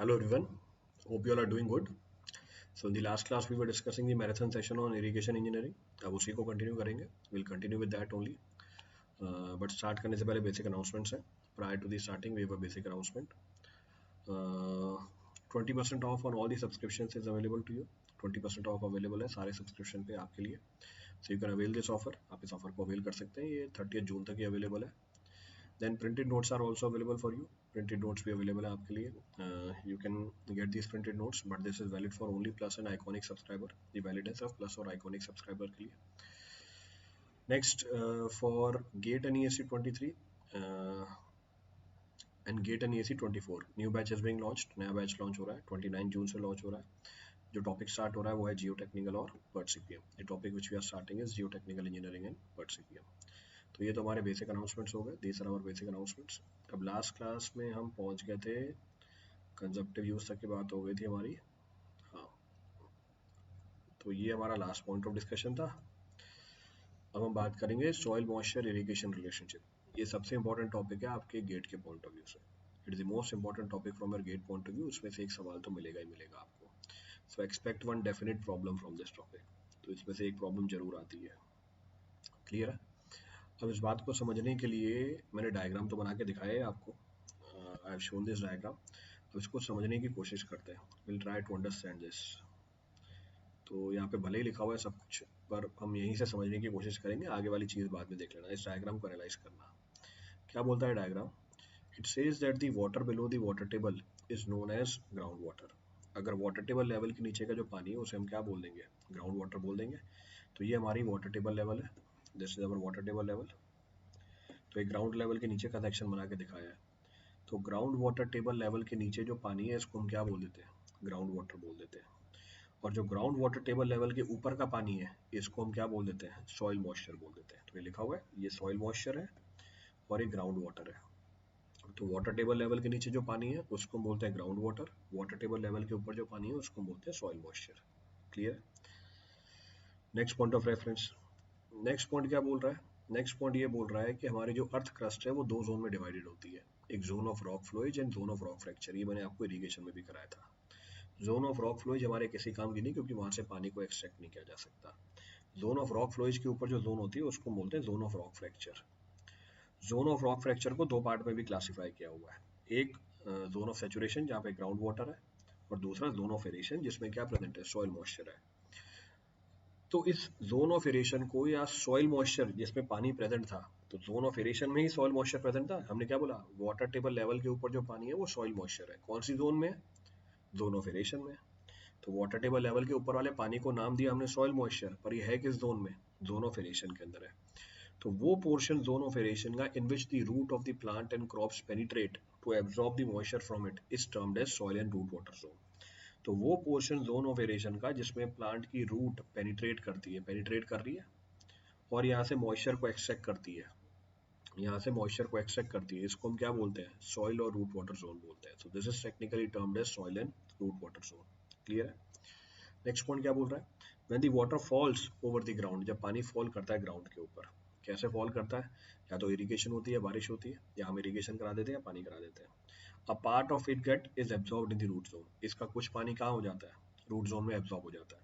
Hello everyone, hope you all are doing good. So in the last class we were discussing the marathon session on irrigation engineering. अब उसी को continue करेंगे. We'll continue with that only. But start करने से पहले basic announcements हैं. Prior to the starting we have a basic announcement. 20% off on all the subscriptions is available to you. 20% off available है सारे subscription पे आपके लिए. So you can avail this offer. आप इस offer को avail कर सकते हैं. ये 30 जून तक ही available है. Then printed notes are also available for you. Printed notes भी available है आपके लिए. You can get these printed notes, but this is valid for only Plus and Iconic subscriber. The valid है सिर्फ Plus और Iconic subscriber के लिए. Next for GATE and ESC 23 and GATE and ESC 24 new batch is being launched. नया batch launch हो रहा है 29 जून से launch हो रहा है. जो टॉपिक स्टार्ट हो रहा है वो है जियो टेक्निकल और PERT CPM. The topic which we are starting is Jio technical engineering and PERT CPM. तो ये तो हमारे बेसिक अनाउंसमेंट्स हो गए. These are our basic announcements. अब लास्ट क्लास में हम पहुंच गए थे कंजप्टिव यूज तक की बात हो गई थी हमारी. हाँ, तो ये हमारा लास्ट पॉइंट ऑफ डिस्कशन था. अब हम बात करेंगे सॉइल मॉइस्चर इरिगेशन रिलेशनशिप. ये सबसे इंपॉर्टेंट टॉपिक है आपके गेट के पॉइंट ऑफ व्यू से. It is the most important topic from your GATE point of view. उसमें से एक सवाल तो मिलेगा ही मिलेगा आपको. So expect one definite problem from this topic. तो इसमें से एक प्रॉब्लम जरूर आती है. क्लियर है? अब इस बात को समझने के लिए मैंने डायग्राम तो बना के दिखाया है आपको. I have shown this diagram. अब इसको समझने की कोशिश करते हैं. Will try to understand this. तो यहाँ पे भले ही लिखा हुआ है सब कुछ, पर हम यहीं से समझने की कोशिश करेंगे. आगे वाली चीज़ बाद में देख लेना. इस डायग्राम को एनालाइज करना. क्या बोलता है diagram? It says that the water below the water table is known as ground water. अगर वाटर टेबल लेवल के नीचे का जो पानी है उसे हम क्या बोल देंगे? ग्राउंड वाटर बोल देंगे. तो ये हमारी वाटर टेबल लेवल है. This is our water table level. तो एक ग्राउंड लेवल के नीचे का सेक्शन बना के दिखाया है. तो ग्राउंड वाटर टेबल लेवल के नीचे जो पानी है इसको हम क्या बोल देते हैं? ग्राउंड वाटर बोल देते हैं. और जो ग्राउंड वाटर टेबल लेवल के ऊपर का पानी है इसको हम क्या बोल देते हैं? सॉइल मॉइस्चर बोल देते हैं. तो ये लिखा हुआ है, ये सॉइल मॉइस्चर है और ये ग्राउंड वाटर है. तो वाटर टेबल लेवल के नीचे जो पानी है उसको बोलते हैं ground water. Water table level के ऊपर जो पानी है उसको बोलते हैं soil moisture. Clear? Next point of reference. Next point क्या बोल रहा है? नेक्स्ट पॉइंट ये बोल रहा है कि हमारी जो अर्थ क्रस्ट है वो दो जोन में डिवाइडेड होती है. एक zone of rock flowage and zone of rock fracture. ये मैंने आपको इरिगेशन में भी कराया था. जोन ऑफ रॉक फ्लोएज हमारे किसी काम की नहीं, क्योंकि वहां से पानी को एक्सट्रैक्ट नहीं किया जा सकता. जोन ऑफ रॉक फ्लोएज के ऊपर जो जोन होती है उसको बोलते हैं zone of rock fracture. Zone of rock fracture को दो पार्ट में भी क्लासिफाई किया हुआ है. एक जोन ऑफ सेचुरेशन जहाँ पे ग्राउंड वाटर है, और दूसरा जोन ऑफ एरेशन जिसमें क्या प्रेजेंट है? सॉइल मॉइस्चर है. तो इस जोन ऑफ एरेशन को या सॉइल मॉइस्चर जिसमें पानी प्रेजेंट था, तो जोन ऑफ एरेशन में ही सॉइल मॉइस्चर प्रेजेंट था. हमने क्या बोला? वाटर टेबल लेवल के ऊपर जो पानी है वो सॉइल मॉइस्चर है. कौन सी जोन में? जोन ऑफ एरेशन में. तो वाटर टेबल लेवल के ऊपर वाले पानी को नाम दिया हमने सॉइल मॉइस्चर, पर ये है किस जोन में? जोन ऑफ एरेशन के अंदर है. तो वो पोर्शन जोन ऑफ एरेशन का in which the root of the plant and crops penetrate to absorb the moisture from it is termed as soil and root water zone. तो वो portion zone of aeration का जिसमें plant की root penetrate करती है, penetrate कर रही है और यहाँ से मॉइस्चर को एक्सट्रैक्ट करती है, यहाँ से मॉइस्चर को एक्सट्रैक्ट करती है, इसको हम क्या बोलते हैं? सॉइल और रूट वाटर जोन बोलते हैं. So this is technically termed as soil and root water zone. Clear है? नेक्स्ट पॉइंट क्या बोल रहा है? When the water falls over the ground. जब पानी फॉल करता है ग्राउंड के ऊपर, कैसे फॉल करता है? या तो इरिगेशन होती है, बारिश होती है, या हम इरिगेशन करा देते हैं या पानी करा देते हैं. A part of it get is absorbed in the root zone. इसका कुछ पानी कहाँ हो जाता है? रूट जोन में एब्जॉर्ब हो जाता है.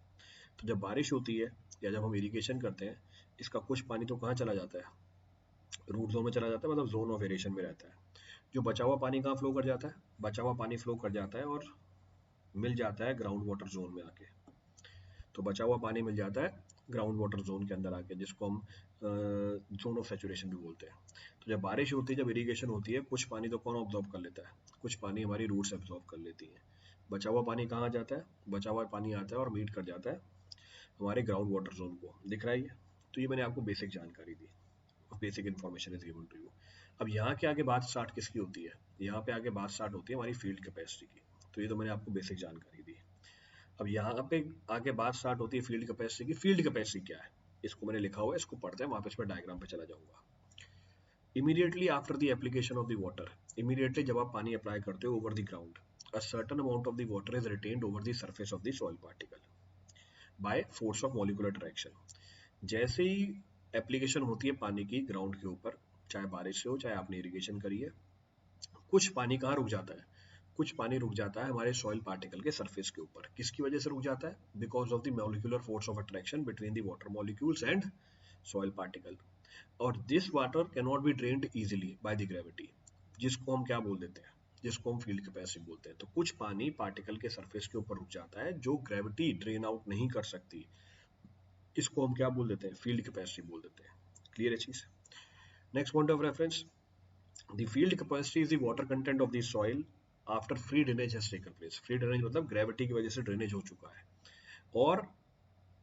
तो जब बारिश होती है या जब हम इरिगेशन करते हैं, इसका कुछ पानी तो कहाँ चला जाता है? रूट जोन में चला जाता है, मतलब जोन ऑफ एरेशन में रहता है. जो बचा हुआ पानी कहाँ फ्लो कर जाता है? बचा हुआ पानी फ्लो कर जाता है और मिल जाता है ग्राउंड वाटर जोन में आके. तो बचा हुआ पानी मिल जाता है ग्राउंड वाटर जोन के अंदर आके, जिसको हम जोन ऑफ सैचुरेशन भी बोलते हैं. तो जब बारिश होती है, जब इरिगेशन होती है, कुछ पानी तो कौन ऑब्जॉर्ब कर लेता है? कुछ पानी हमारी रूट्स ऑब्जॉर्ब कर लेती हैं. बचा हुआ पानी कहाँ जाता है? बचा हुआ पानी आता है और मीट कर जाता है हमारे ग्राउंड वाटर जोन को. दिख रहा है ये? तो ये मैंने आपको बेसिक जानकारी दी, basic information is given to you. अब यहाँ के आगे बात स्टार्ट किसकी होती है? यहाँ पे आगे बात स्टार्ट होती है हमारी फील्ड कैपेसिटी की. तो ये तो मैंने आपको बेसिक जानकारी दी. अब यहाँ पे आगे बात स्टार्ट होती है फील्ड कैपेसिटी की. फील्ड कैपेसिटी क्या है? इसको मैंने लिखा हुआ है, इसको पढ़ते हैं, वापस मैं डायग्राम पे चला जाऊंगा. Immediately after the application of the water. Immediately जब आप पानी अप्लाई करते हो over the ground, a certain amount of the water is retained over the surface of the soil particle by force of molecular attraction. जैसे ही application होती है पानी की ग्राउंड के ऊपर, चाहे बारिश से हो चाहे आपने इरिगेशन करी है, कुछ पानी कहाँ रुक जाता है? कुछ पानी रुक जाता है हमारे सॉइल पार्टिकल के सरफेस के ऊपर। किसकी वजह से रुक जाता है? Because of the molecular force of attraction between the water molecules and soil particle. और this water can not be drained easily by the gravity, जिसको हम क्या बोल देते हैं? जिसको हम फील्ड कैपेसिटी बोलते हैं। तो कुछ पानी पार्टिकल के सरफेस के ऊपर रुक जाता है जो ग्रेविटी ड्रेन आउट नहीं कर सकती, इसको हम क्या बोल देते हैं? फील्ड कैपेसिटी बोल देते हैं। क्लियर है चीज? Next point of reference, the field capacity is the water content of the soil after free drainage has taken place. Free drainage मतलब ग्रेविटी की वजह से ड्रेनेज हो चुका है। और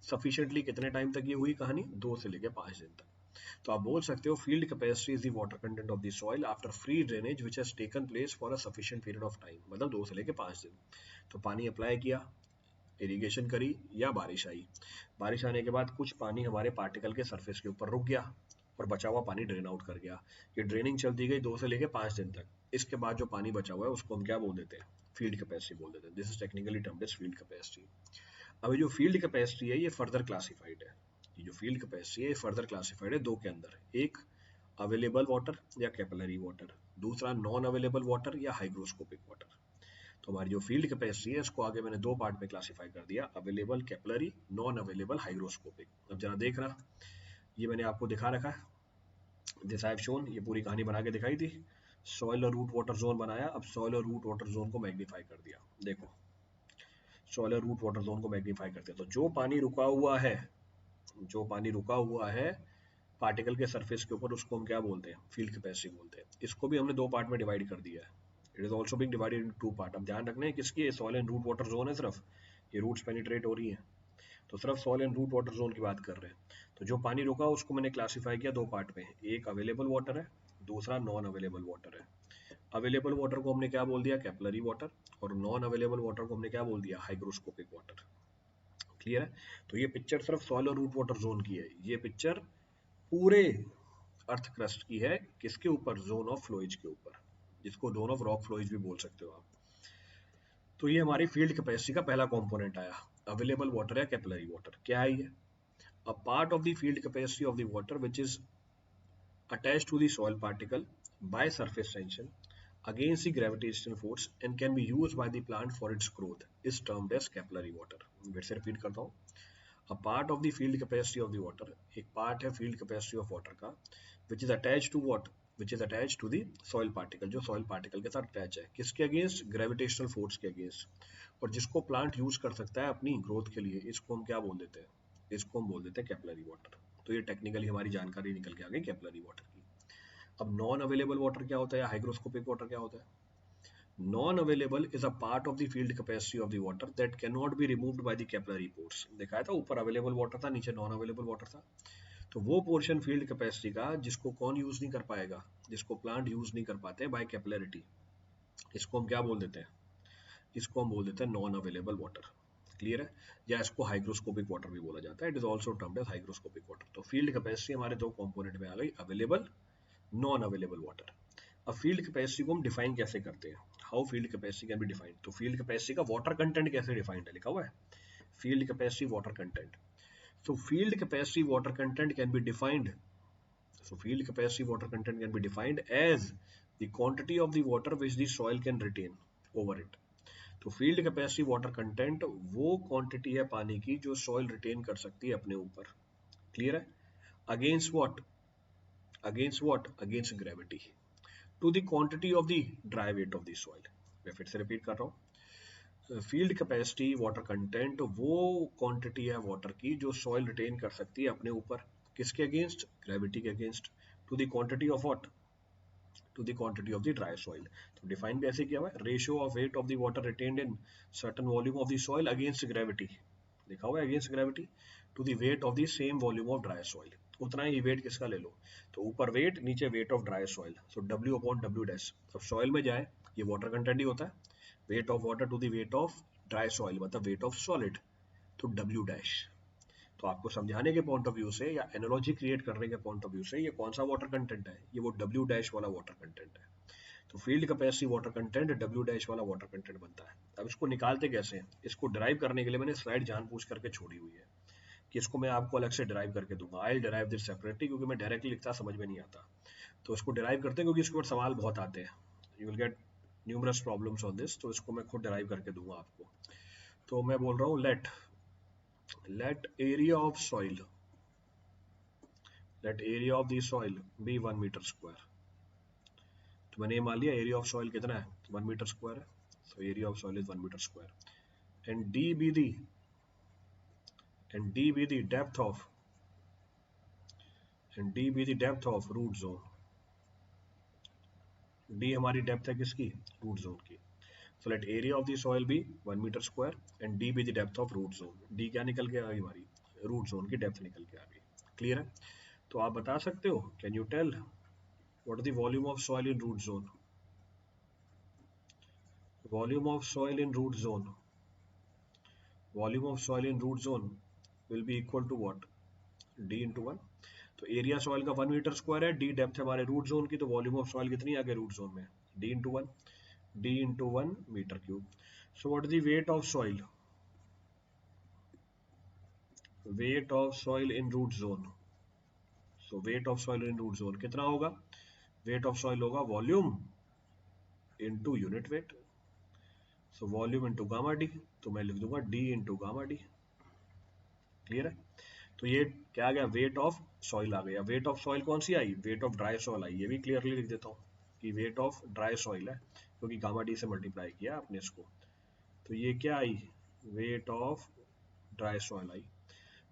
सफिशिएंटली कितने टाइम तक ये हुई कहानी? 2 से लेकर 5 दिन तक। तो आप बोल सकते हो field capacity is the water content of the soil after free drainage which has taken place for a sufficient period of time, मतलब 2 से लेकर 5 दिन। तो पानी अप्लाई किया, इरिगेशन करी या बारिश आई। बारिश आने के बाद कुछ पानी हमारे पार्टिकल के सरफेस के ऊपर रुक गया और बचा हुआ पानी ड्रेन आउट कर गया। ये ड्रेनिंग चलती गई 2 से लेकर 5 दिन तक। इसके बाद जो पानी बचा हुआ है उसको हम क्या बोल देते हैं? फील्ड कैपेसिटी बोल देते हैं। This is technically termed as field capacity. अभी जो फील्ड कैपेसिटी है ये फर्दर क्लासिफाइड है। ये जो फील्ड कैपेसिटी है फर्दर क्लासिफाइड है 2 के अंदर। एक अवेलेबल वाटर या कैपिलरी वाटर, दूसरा नॉन अवेलेबल वाटर या हाइग्रोस्कोपिक वाटर। तो हमारी जो फील्ड कैपेसिटी है इसको आगे मैंने 2 पार्ट में क्लासिफाई कर दिया, available capillary, non available hygroscopic. अब जरा देखना, ये मैंने आपको दिखा रखा है, दिस आई हैव शोन, ये पूरी कहानी बना के दिखाई थी। सॉइल और रूट वाटर जोन बनाया, अब सॉइल और रूट वाटर जोन को मैग्नीफाई कर दिया। देखो सॉइल और रूट वाटर जोन को मैग्नीफाई करते हैं तो जो पानी रुका हुआ है, जो पानी रुका हुआ है पार्टिकल के सरफेस के ऊपर, उसको हम क्या बोलते हैं? फील्ड कैपेसिटी बोलते हैं। इसको भी हमने 2 पार्ट में डिवाइड कर दिया है। It is also being divided into 2 part. अब ध्यान रखना है किसकी? Soil and root water zone है सिर्फ, ये रूट्स पेनिट्रेट हो रही है तो सिर्फ soil and root water zone की बात कर रहे हैं। तो जो पानी रुका उसको मैंने क्लासिफाई किया 2 पार्ट में, एक अवेलेबल वाटर है, दूसरा नॉन अवेलेबल वाटर है। अवेलेबल वाटर को हमने क्या बोल दिया? Capillary water. और नॉन अवेलेबल वाटर को हमने क्या बोल दिया? Hygroscopic water. क्लियर है? तो ये पिक्चर सिर्फ सॉइल और रूट वाटर जोन की है, ये पिक्चर पूरे अर्थ क्रस्ट की है। किसके ऊपर? जोन ऑफ फ्लोइज के ऊपर, जिसको जोन ऑफ रॉक फ्लोइज भी बोल सकते हो आप। तो ये हमारी फील्ड कैपेसिटी का पहला कंपोनेंट आया, अवेलेबल वाटर या कैपिलरी वाटर। क्या है ये? अ part of the field capacity of the water which is attached to the soil particle by surface tension against the gravitational force and can be used by the plant for its growth is termed as capillary water। फिर से repeat करता हूँ, a part of the field capacity of the water, एक part है field capacity of water का, which is attached to what? Which is attached to the soil particle, जो soil particle के साथ attach है। किसके against? Gravitational force के against। और जिसको प्लांट यूज कर सकता है अपनी ग्रोथ के लिए, इसको हम क्या बोल देते हैं? इसको हम बोल देते हैं कैपिलरी वाटर। तो ये टेक्निकली हमारी जानकारी निकल के आ गई कैपिलरी वाटर की। अब नॉन अवेलेबल वाटर क्या होता है या हाइग्रोस्कोपिक वाटर क्या होता है? Non available is a part of the field capacity of the water that can not be removed by the capillary pores. दिखाया था ऊपर अवेलेबल वाटर था, नीचे नॉन अवेलेबल वाटर था। तो वो पोर्शन फील्ड कैपेसिटी का जिसको कौन यूज नहीं कर पाएगा? जिसको प्लांट यूज नहीं कर पाते बाय कैपिलरिटी, इसको हम क्या बोल देते हैं? इसको हम बोल देते हैं नॉन अवेलेबल वाटर। क्लियर है? या इसको हाइग्रोस्कोपिक वाटर भी बोला जाता है, it is also termed as hygroscopic water. तो फील्ड कैपेसिटी हमारे 2 कंपोनेंट में आ गई, अवेलेबल, नॉन अवेलेबल वाटर। अब फील्ड कैपेसिटी को हम डिफाइन कैसे करते हैं? How field capacity can be defined? तो फील्ड कैपेसिटी का वाटर कंटेंट कैसे डिफाइंड है? लिखा हुआ है field capacity water content. So field capacity water content can be defined. So field capacity water content can be defined as the quantity of the water which the soil can retain over it. तो field capacity water content वो quantity है पानी की जो soil retain कर सकती है अपने ऊपर। क्लियर है? Against what? Against what? Against gravity to the quantity of the dry weight of the soil. मैं फिर से रिपीट कर रहा हूँ, फील्ड कैपेसिटी वाटर कंटेंट वो क्वांटिटी है वाटर की जो सॉइल रिटेन कर सकती है अपने ऊपर। किसके अगेंस्ट? ग्रेविटी के against. To the quantity of what? To the quantity of the dry soil. तो डिफाइन कैसे किया हुआ है? Ratio of weight of the water retained in certain volume of the soil against gravity. लिखा हुआ है against gravity to the weight of the same volume of dry soil. उतना ही वेट किसका ले लो? तो ऊपर वेट, नीचे weight of dry soil. So W upon W dash. अब सॉइल में जाए, ये वाटर कंटेंट ही होता है, weight of water to the weight of dry soil मतलब वेट ऑफ सॉलिड, तो डब्ल्यू डैश। तो आपको समझाने के पॉइंट ऑफ व्यू से या एनालॉजी क्रिएट करने के पॉइंट ऑफ व्यू से ये कौन सा वाटर कंटेंट है? ये वो डब्ल्यू डैश वाला वाटर कंटेंट है। तो field capacity water content W dash वाला वाटर कंटेंट बनता है। अब इसको निकालते कैसे हैं? इसको डिराइव करने के लिए मैंने स्लाइड जानबूझ करके छोड़ी हुई है कि इसको मैं आपको अलग से डिराइव करके दूंगा। आई डिराइव दिस सेपरेटली, क्योंकि मैं डायरेक्टली लिखता समझ में नहीं आता। तो इसको डिराइव करते हैं क्योंकि इसके ऊपर सवाल बहुत आते हैं। You will get numerous problems on this, तो इसको मैं खुद डिराइव करके दूंगा आपको। तो मैं बोल रहा हूँ let area of soil, let area of the soil be 1 metre square. तो मैंने ये मान लिया एरिया ऑफ सॉइल कितना है, 1 मीटर स्क्वायर है, so area of soil is 1 metre square and D be the depth of root zone. D हमारी depth है किसकी, रूट जोन की। So let area of the soil be 1 metre square and D be the depth of root zone. D क्या निकल के आ गई हमारी, रूट जोन की डेप्थ निकल के आ गई। क्लियर है? तो आप बता सकते हो, can you tell what is the volume of soil in root zone? Volume of soil in root zone, volume of soil in root zone will be equal to what, D into 1। तो area soil का 1 metre square है, D depth है हमारे root zone की, तो volume of soil कितनी आ गई रूट जोन में, D into 1, D into 1 metre cube. So what is the weight of soil, weight of soil in root zone. So weight of soil in root zone कितना होगा, weight of soil होगा volume into unit weight. So volume into gamma D, तो मैं लिख दूंगा D into gamma D. Clear है? तो ये क्या आ गया, वेट ऑफ सॉइल आ गया। वेट ऑफ सॉइल कौन सी आई, वेट ऑफ ड्राई सॉइल आई। ये भी क्लियरली लिख देता हूँ कि वेट ऑफ ड्राई सॉइल है, क्योंकि गामा डी से मल्टीप्लाई किया आपने इसको। तो ये क्या आई, वेट ऑफ ड्राई सॉइल आई।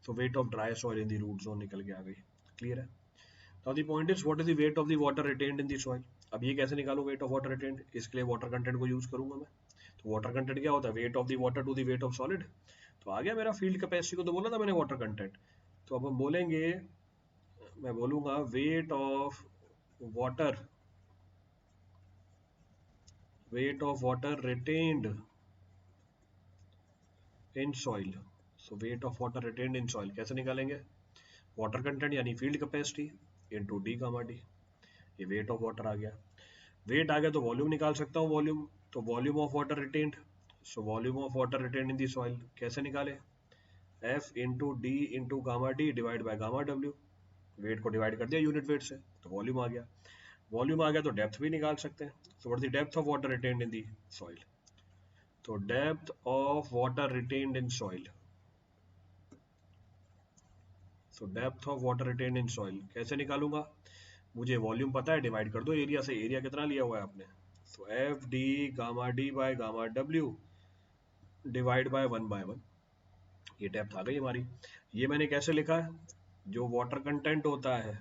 तो weight of dry soil in the root zone निकल के आ गई। क्लियर है? Now the point is what is the weight of the water retained in the soil. अब ये कैसे निकालो वेट ऑफ वाटर रिटेन्ड, इसके लिए वाटर कंटेंट को यूज करूंगा मैं। तो वाटर कंटेंट क्या होता है, weight of the water to the weight of solid. तो आ गया मेरा फील्ड कैपेसिटी को, तो बोला था मैंने वाटर कंटेंट। तो अब हम बोलेंगे, मैं बोलूंगा wait of water, wait of water retained in soil. So weight of water retained in soil कैसे निकालेंगे, वाटर कंटेंट यानी field capacity into D gamma D. ये वेट ऑफ वाटर आ गया। वेट आ गया तो वॉल्यूम निकाल सकता हूँ, वॉल्यूम, तो volume of water retained. So volume of water retained in the soil कैसे निकाले, F into D into gamma D divide by gamma W. Weight को डिवाइड कर दिया यूनिट वेट से, तो वॉल्यूम आ गया। वॉल्यूम आ गया तो डेप्थ भी निकाल सकते हैं। So what is the depth of water retained in the soil. तो depth of water retained in soil, so depth of water retained in soil कैसे निकालूंगा, मुझे वॉल्यूम पता है, डिवाइड कर दो एरिया से। एरिया कितना लिया हुआ है आपने, so F D gamma D by gamma W divide by 1/1। ये डेप्थ आ गई हमारी। ये मैंने कैसे लिखा है, जो वाटर कंटेंट होता है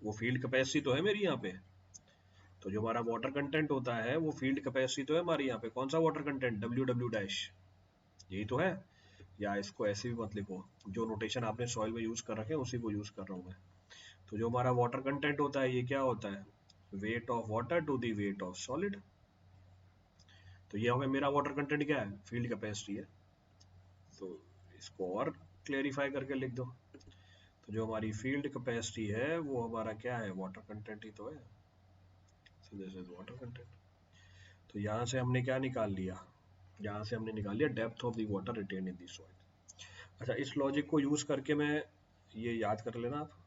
वो फील्ड कैपेसिटी तो है मेरी यहाँ पे। तो जो हमारा वाटर कंटेंट होता है वो फील्ड कैपेसिटी तो है हमारी यहाँ पे। कौन सा water content, W W dash, यही तो है। या इसको ऐसे भी मत लिखो, जो नोटेशन आपने सॉइल में यूज कर रखे हैं उसी को यूज कर रहा हूँ मैं। तो जो हमारा वाटर कंटेंट होता है ये क्या होता है, weight of water to the weight of solid. तो ये हमें, मेरा वाटर कंटेंट क्या है, फील्ड कैपेसिटी है। तो इसको और क्लेरिफाई करके लिख दो। तो जो हमारी फील्ड कैपेसिटी है वो हमारा क्या है, वाटर कंटेंट ही तो है। सो दिस इज वाटर कंटेंट। तो यहाँ से हमने क्या निकाल लिया, यहाँ से हमने निकाल लिया depth of the water retain in the soil. अच्छा, इस लॉजिक को यूज करके मैं, ये याद कर लेना आप,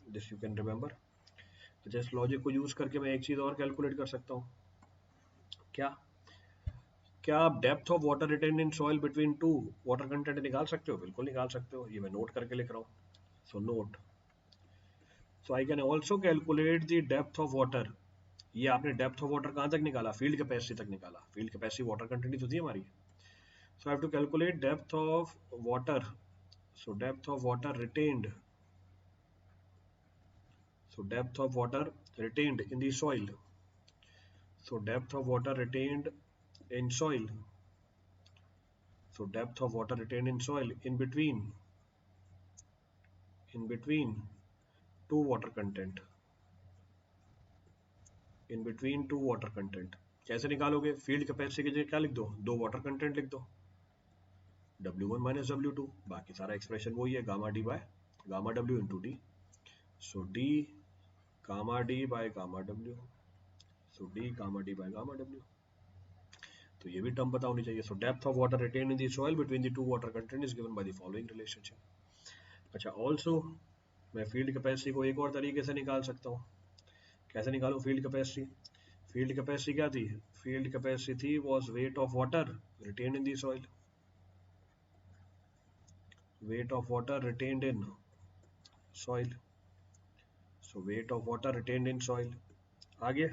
दिस यू कैन रिमेंबर। अच्छा, इस लॉजिक को यूज करके मैं एक चीज और कैलकुलेट कर सकता हूँ। क्या क्या आप depth of water retain in soil between two water content निकाल सकते हो, बिल्कुल निकाल सकते हो। ये मैं नोट करके लिख रहा हूँ। So note, so I can also calculate the depth of water. ये आपने डेप्थ ऑफ वाटर कहाँ तक निकाला, फील्ड कैपेसिटी तक निकाला। फील्ड कैपेसिटी वाटर कंटेंट ही तो थी हमारी। So I have to calculate depth of water. So depth of water retained, so depth of water retained in the soil, so depth of water retained in soil, so depth of water retained in soil in between two water content, in between two water content। कैसे निकालोगे, field capacity की जगह क्या लिख दो, दो water content लिख दो, W1 माइनस W2। बाकी सारा एक्सप्रेशन वही है, gamma D by gamma W into D. So D gamma D by gamma W, so D gamma D by gamma W. तो ये भी टर्म पता होनी चाहिए। So depth of water retain in the soil between the two water content is given by the following relationship. अच्छा, also मैं field capacity को एक और तरीके से निकाल सकता हूँ। कैसे निकालूं फील्ड कैपेसिटी, फील्ड कैपेसिटी क्या थी? Field capacity was wait of water retained in the soil, weight of water retained in soil, so weight of water retained in soil. आगे,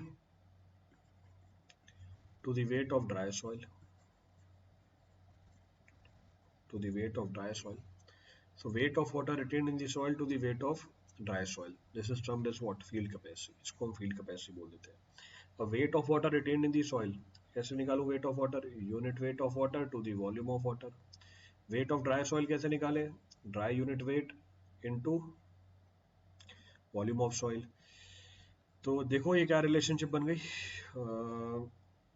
to the weight of dry soil, to the weight of dry soil, so weight of water retained in the soil to the weight of dry soil, this is termed as what? Field capacity. इसको हम field capacity बोल देते हैं. A weight of water retained in the soil, कैसे निकालूं weight of water? Unit weight of water to the volume of water. Weight of dry soil कैसे निकाले? Dry unit weight into volume of soil. तो देखो ये क्या relationship बन गई.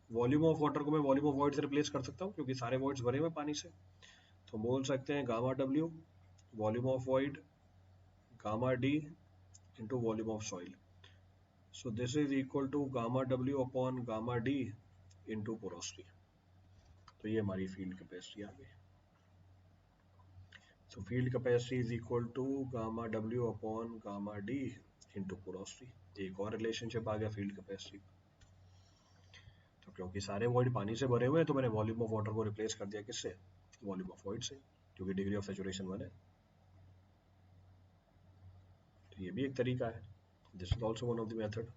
वॉल्यूम ऑफ वाटर को मैं वॉल्यूम ऑफ वॉइड से रिप्लेस कर सकता हूँ क्योंकि सारे वॉइड्स भरे हुए पानी से. तो बोल सकते हैं gamma W volume of void gamma D into volume of soil. So this is equal to gamma W upon gamma D into porosity. तो ये हमारी फील्ड कैपेसिटी आ गई. So field capacity is equal to gamma W upon gamma D into porosity. एक और relationship आ गया field capacity. तो क्योंकि सारे वॉइड पानी से भरे हुए हैं तो मैंने वॉल्यूम ऑफ वाटर को रिप्लेस कर दिया किससे? वॉल्यूम ऑफ वॉइड से, क्योंकि डिग्री ऑफ सैचुरेशन 1 है. तो ये भी एक तरीका है. This is also one of the method.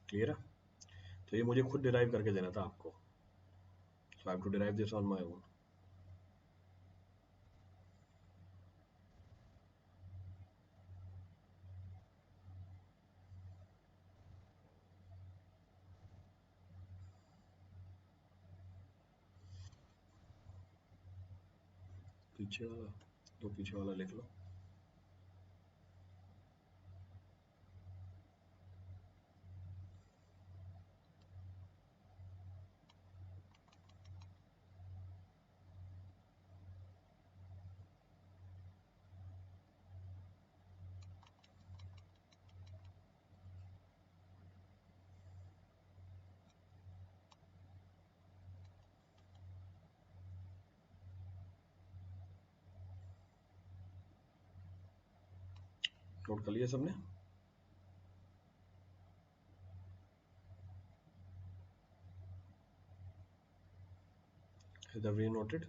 Clear है? तो ये मुझे खुद डिराइव करके देना था आपको. So I have to derive this on my own. पीछे वाला, तो पीछे वाला लिख लो. नोट कर लिया सबने? Have we noted?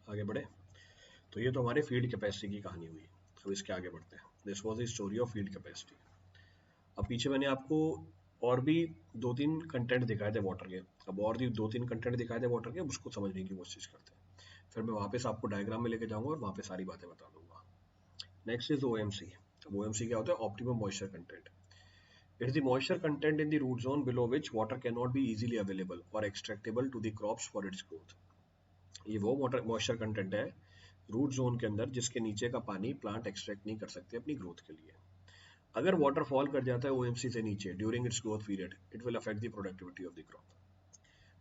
आगे बढ़े. तो ये तो हमारे फील्ड कैपेसिटी की कहानी हुई. अब इसके आगे बढ़ते हैं. This was the story of field capacity. अब पीछे मैंने आपको और भी 2-3 कंटेंट दिखाए थे वाटर के. अब और भी 2-3 कंटेंट दिखाए थे वाटर के, अब उसको समझने की कोशिश करते हैं. फिर मैं वापस आपको डायग्राम में लेके जाऊंगा और वहाँ पे सारी बातें बता दूंगा. Next is OMC. अब OMC क्या होता है? Optimum moisture content. It is the moisture content in the root zone below which water cannot be easily available or extractable to the crops for its growth. ये वो moisture content है root zone के अंदर जिसके नीचे का पानी plant extract नहीं कर सकते अपनी ग्रोथ के लिए. अगर वाटर फॉल कर जाता है OMC से नीचे during its growth period, it will affect the productivity of the crop.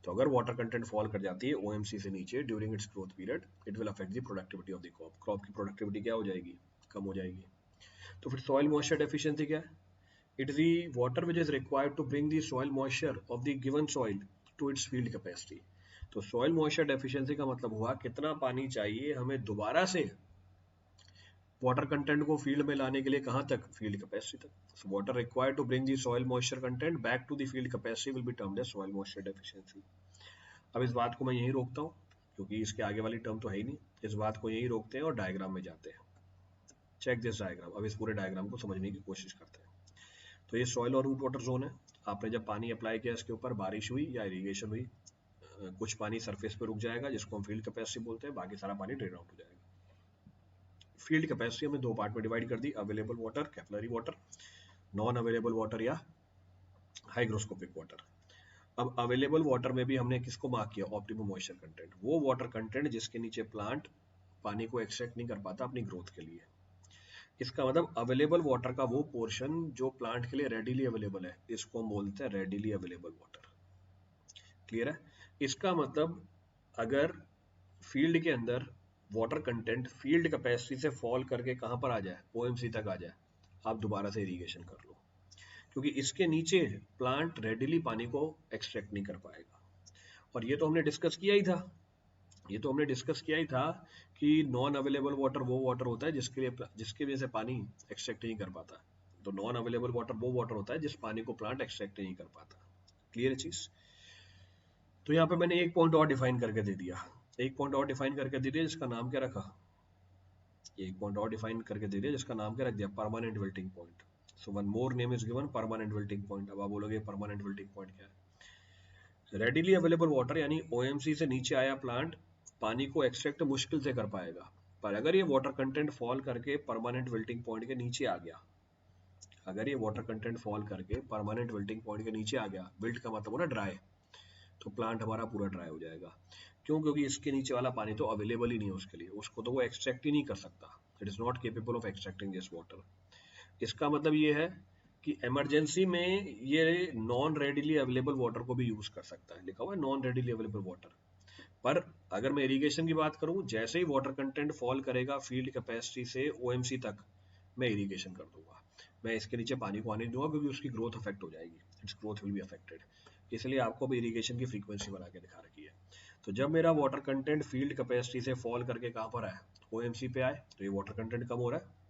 तो अगर वाटर कंटेंट फॉल कर जाती है OMC से नीचे during its growth period, it will affect the productivity of the crop. Crop की प्रोडक्टिविटी क्या हो जाएगी? कम हो जाएगी. तो फिर सॉइल मॉइस्चर डेफिशिएंसी क्या है? It is the water which is required to bring the soil moisture of the given soil to its field capacity. तो soil moisture deficiency का मतलब हुआ कितना पानी चाहिए हमें दोबारा से वाटर कंटेंट को फील्ड में लाने के लिए. कहाँ तक? फील्ड कैपेसिटी तक. So water required to bring the soil moisture content back to the field capacity will be termed as soil moisture deficiency. अब इस बात को मैं यहीं रोकता हूँ क्योंकि इसके आगे वाली टर्म तो है ही नहीं. इस बात को यहीं रोकते हैं और डायग्राम में जाते हैं. Check this diagram. अब इस पूरे डायग्राम को समझने की कोशिश करते हैं. तो ये सॉइल और रूट वाटर जोन है. आपने जब पानी अप्लाई किया इसके ऊपर, बारिश हुई या इरिगेशन हुई, कुछ पानी सरफेस पे रुक जाएगा जिसको हम फील्ड कैपेसिटी बोलते हैं, बाकी सारा पानी ड्रेन आउट हो जाएगा. फील्ड कैपेसिटी हमने 2 पार्ट में डिवाइड कर दी. Available water, capillary water, non available water या हाइग्रोस्कोपिक वाटर. अब अवेलेबल वाटर में भी हमने किसको मार्क किया? Optimum moisture content. वो वाटर कंटेंट जिसके नीचे प्लांट पानी को एक्सट्रैक्ट नहीं कर पाता अपनी ग्रोथ के लिए. इसका मतलब अवेलेबल वाटर का वो पोर्शन जो प्लांट के लिए रेडीली अवेलेबल है, इसको हम बोलते हैं रेडीली अवेलेबल वाटर. क्लियर है? इसका मतलब अगर फील्ड के अंदर वाटर कंटेंट फील्ड कैपेसिटी से फॉल करके कहां पर आ जाए? OMC तक आ जाए, आप दोबारा से इरिगेशन कर लो. क्योंकि इसके नीचे प्लांट रेडिली पानी को एक्सट्रैक्ट नहीं कर पाएगा। और ये तो हमने डिस्कस किया ही था, ये तो हमने डिस्कस किया ही था कि नॉन अवेलेबल वाटर वो वाटर होता है जिसकी वजह से पानी एक्सट्रैक्ट नहीं कर पाता। तो नॉन अवेलेबल वाटर वो वाटर होता है जिस पानी को प्लांट एक्सट्रैक्ट नहीं कर पाता। क्लियर चीज? तो यहाँ पे मैंने एक पॉइंट और डिफाइन करके दे दिया, एक पॉइंट और डिफाइन करके दे दिया जिसका नाम क्या रखा, एक पॉइंट और डिफाइन करके दे दिया जिसका नाम क्या रख दिया, permanent wilting point. So one more name is given, permanent wilting point. अब आप बोलोगे परमानेंट विल्टिंग पॉइंट क्या है? रेडिली अवेलेबल वाटर यानी ओएमसी से नीचे आया प्लांट पानी को एक्सट्रैक्ट मुश्किल से कर पाएगा, पर अगर ये वाटर कंटेंट फॉल करके परमानेंट विल्टिंग पॉइंट के नीचे आ गया, अगर ये वाटर कंटेंट फॉल करके परमानेंट विल्टिंग पॉइंट के नीचे आ गया, विल्ट का मतलब होना ड्राई, तो प्लांट हमारा पूरा ड्राई हो जाएगा। क्यों? क्योंकि इसके नीचे वाला पानी तो अवेलेबल ही नहीं है उसके लिए, उसको तो वो एक्सट्रैक्ट ही नहीं कर सकता, it is not capable of extracting this water. इसका मतलब ये है कि इमरजेंसी में ये नॉन रेडिली अवेलेबल वाटर को भी यूज कर सकता है, लिखा हुआ है नॉन रेडिली अवेलेबल वाटर। पर अगर मैं इरिगेशन की बात करूं, जैसे ही वाटर कंटेंट फॉल करेगा फील्ड कैपेसिटी से ओएमसी तक, मैं इरिगेशन कर दूंगा, मैं इसके नीचे पानी को आने दूंगा क्योंकि उसकी ग्रोथ अफेक्ट हो जाएगी, it's growth will be affected. इसलिए आपको भी इरिगेशन की फ्रीक्वेंसी बना के दिखा रखी है। तो जब मेरा वाटर कंटेंट फील्ड कैपेसिटी से फॉल करके कहाँ पर आए, ओएमसी पे आए, तो ये वाटर कंटेंट कम हो रहा है,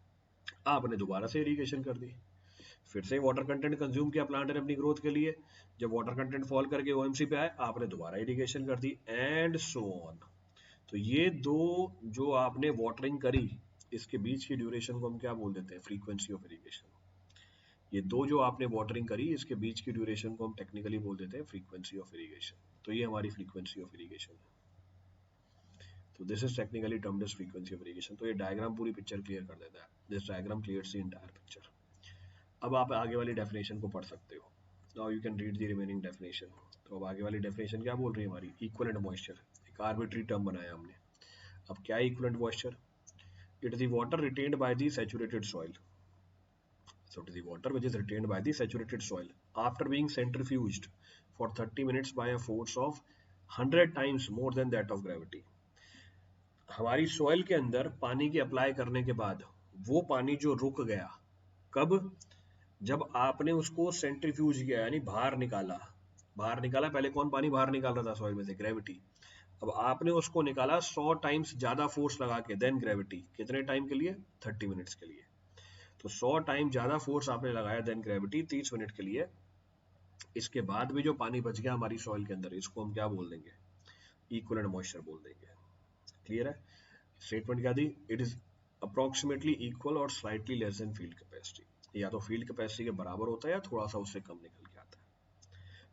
आपने दोबारा से इरिगेशन कर दी, फिर से वाटर कंटेंट कंज्यूम किया प्लांट ने अपनी ग्रोथ के लिए, जब वाटर कंटेंट फॉल करके ओएमसी पे आए आपने दोबारा इरिगेशन कर दी, एंड सो ऑन। तो ये दो जो आपने वाटरिंग करी, इसके बीच की ड्यूरेशन को हम क्या बोल देते हैं, फ्रीक्वेंसी ऑफ इरिगेशन। ये दो जो आपने वाटरिंग करी इसके बीच की ड्यूरेशन को हम टेक्निकली बोल देते हैं फ्रीक्वेंसी ऑफ इरिगेशन। तो ये हमारी फ्रीक्वेंसी ऑफ इरिगेशन है। तो this is technically termed as frequency of irrigation. तो ये डायग्राम पूरी पिक्चर क्लियर कर देता है, this diagram clears the entire picture. अब आप आगे वाली डेफिनेशन को पढ़ सकते हो। Now you can read the remaining definition. तो अब आगे वाली डेफिनेशन क्या बोल रही है हमारी, इक्विवेलेंट मॉइस्चर, एक आर्बिट्री टर्म बनाया हमने। अब क्या है equivalent moisture? It is the water retained by the saturated soil, so it is the water which is retained by the saturated soil after being centrifuged for 30 minutes by a force of 100 times more than that of gravity। हमारी soil के अंदर पानी की apply करने के बाद वो पानी जो रुक गया, कब? जब आपने उसको सेंट्रीफ्यूज किया यानी बाहर निकाला, बाहर निकाला, पहले कौन पानी बाहर निकाल रहा था सॉइल में से, ग्रेविटी। अब आपने उसको निकाला 100 टाइम्स ज्यादा फोर्स लगा के देन ग्रेविटी, कितने टाइम के लिए, 30 मिनट्स के लिए। तो 100 टाइम ज्यादा फोर्स आपने लगाया देन ग्रेविटी 30 मिनट के लिए। इसके बाद भी जो पानी बच गया हमारी सॉइल के अंदर, इसको हम क्या बोल देंगे, इक्विवेलेंट मॉइस्चर बोल देंगे। क्लियर है? स्टेटमेंट क्या दी, इट इज अप्रोक्सीमेटली इक्वल और slightly less than field capacity, या तो फील्ड कैपेसिटी के बराबर होता है या थोड़ा सा उससे कम निकल के आता है।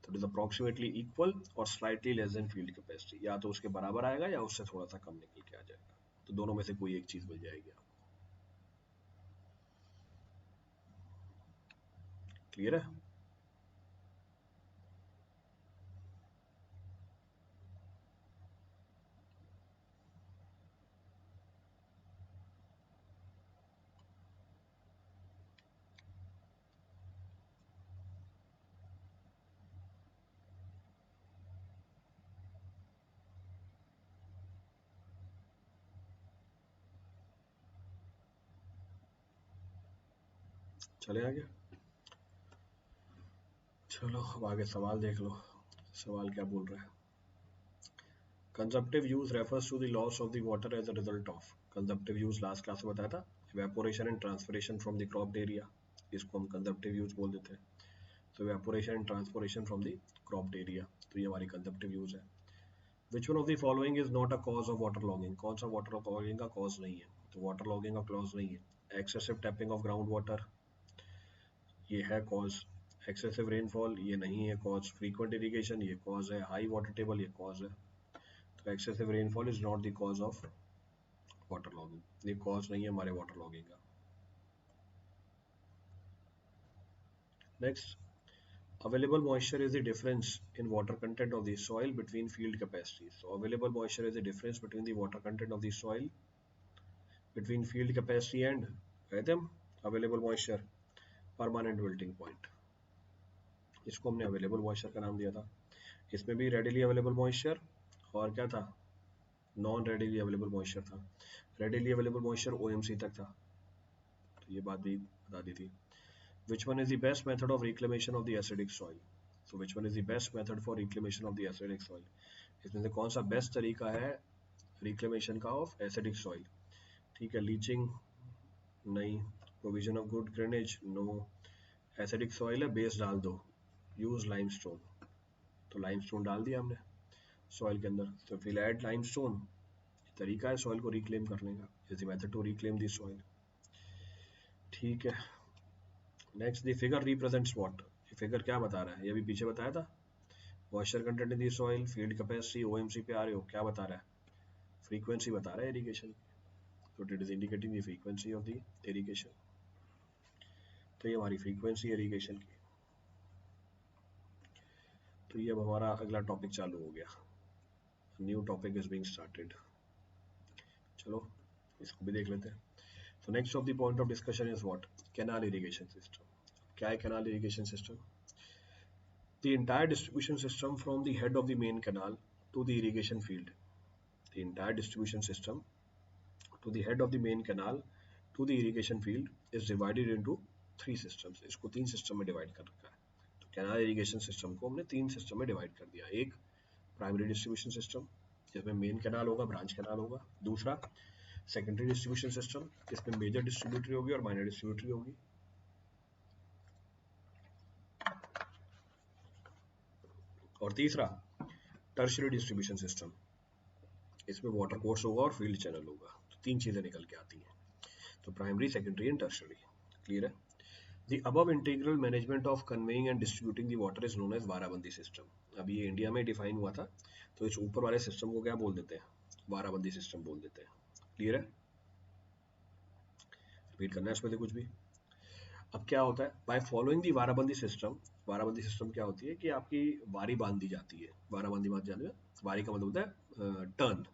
तो इट इज अप्रोक्सीमेटली इक्वल और slightly less than field capacity, या तो उसके बराबर आएगा या उससे थोड़ा सा कम निकल के आ जाएगा। तो दोनों में से कोई एक चीज मिल जाएगी आपको। क्लियर है? चले आगे, चलो अब आगे सवाल देख लो। सवाल क्या बोल रहा है, consumptive use refers to the loss of the water as a result of, consumptive use last class में बताया था, evaporation and transpiration from the cropped area, इसको हम कंजप्टिव यूज बोल देते हैं। तो evaporation and transpiration from the cropped area, तो ये हमारी कंजप्टिव यूज है। Which one of the following is not a cause of water logging, कौन सा वाटर लॉगिंग का कॉज नहीं है, तो वाटर लॉगिंग का कॉज नहीं है। Excessive tapping of ground water, ये है कॉज। एक्सेसिव रेनफॉल, ये नहीं है कॉज। फ्रीक्वेंट इरिगेशन, ये कॉज है। हाई वाटर टेबल, ये कॉज है। तो excessive rainfall is not the cause of water logging, ये कॉज नहीं है हमारे वाटर लॉगिंग का। Next, available moisture is the difference in water content of the soil between field capacities, so available moisture is the difference between the water content of the soil between field capacity and, कहते हम available moisture, permanent wilting point, इसको हमने available moisture का नाम दिया था। इसमें भी readily available moisture और क्या था, नॉन रेडिली अवेलेबल मॉइस्चर था। रेडिली अवेलेबल मॉइस्चर ओएमसी तक था, तो ये बात भी बता दी थी। Which one is the best method of reclamation of the acidic soil? So which one is the best method for reclamation of the acidic soil? इसमें से कौन सा बेस्ट तरीका है रिक्लेमेशन का ऑफ एसिडिक सॉइल? ठीक है, लीचिंग नहीं, provision of good drainage no, acidic soil है बेस डाल दो, यूज लाइमस्टोन, तो लाइमस्टोन डाल दिया हमने सॉइल के अंदर, तो फिर ऐड लाइमस्टोन, तरीका है सॉइल को रिक्लेम करने का, is the method to reclaim the soil. ठीक है, next the figure represents what? ये फिगर क्या बता रहा है? ये भी पीछे बताया था, moisture content in the soil, field capacity, OMC पे आ रहे हो, क्या बता रहा है? फ्रीक्वेंसी बता रहा है इरिगेशन, तो it is indicating the frequency of the irrigation. तो ये हमारी फ्रीक्वेंसी इरिगेशन की। तो ये अब हमारा अगला टॉपिक चालू हो गया, new topic is being started. चलो इसको भी देख लेते हैं। So next of the point of discussion is what? Canal irrigation system. क्या है canal irrigation system? The entire distribution system from the head of the main canal to the irrigation field. The entire distribution system to the head of the main canal to the irrigation field is divided into three systems. इसको तीन system में divide कर रखा है। तो canal irrigation system को हमने तीन सिस्टम में डिवाइड कर दिया। एक प्राइमरी डिस्ट्रीब्यूशन सिस्टम जिसमें मेन कैनाल होगा, ब्रांच कैनाल होगा। दूसरा सेकेंडरी डिस्ट्रीब्यूशन सिस्टम जिसमें मेजर डिस्ट्रीब्यूटरी होगी और माइनर डिस्ट्रीब्यूटरी होगी। और तीसरा टर्शियरी डिस्ट्रीब्यूशन सिस्टम, इसमें वाटर कोर्स होगा और फील्ड चैनल होगा। तो तीन चीजें निकल के आती हैं, तो primary, secondary and tertiary. Clear है? The above integral management of conveying and distributing the water is known as warabandi system. अब ये इंडिया में डिफाइन हुआ था, तो इस ऊपर वाले सिस्टम को क्या बोल देते हैं? बाराबंदी सिस्टम बोल देते हैं। क्लियर है? रिपीट करना है इसमें से कुछ भी। अब क्या होता है, by following the warabandi system, warabandi system क्या होती है कि आपकी वारी बांध दी जाती है। वाराबंदी बांध जाती है, वारी का मतलब होता है टर्न।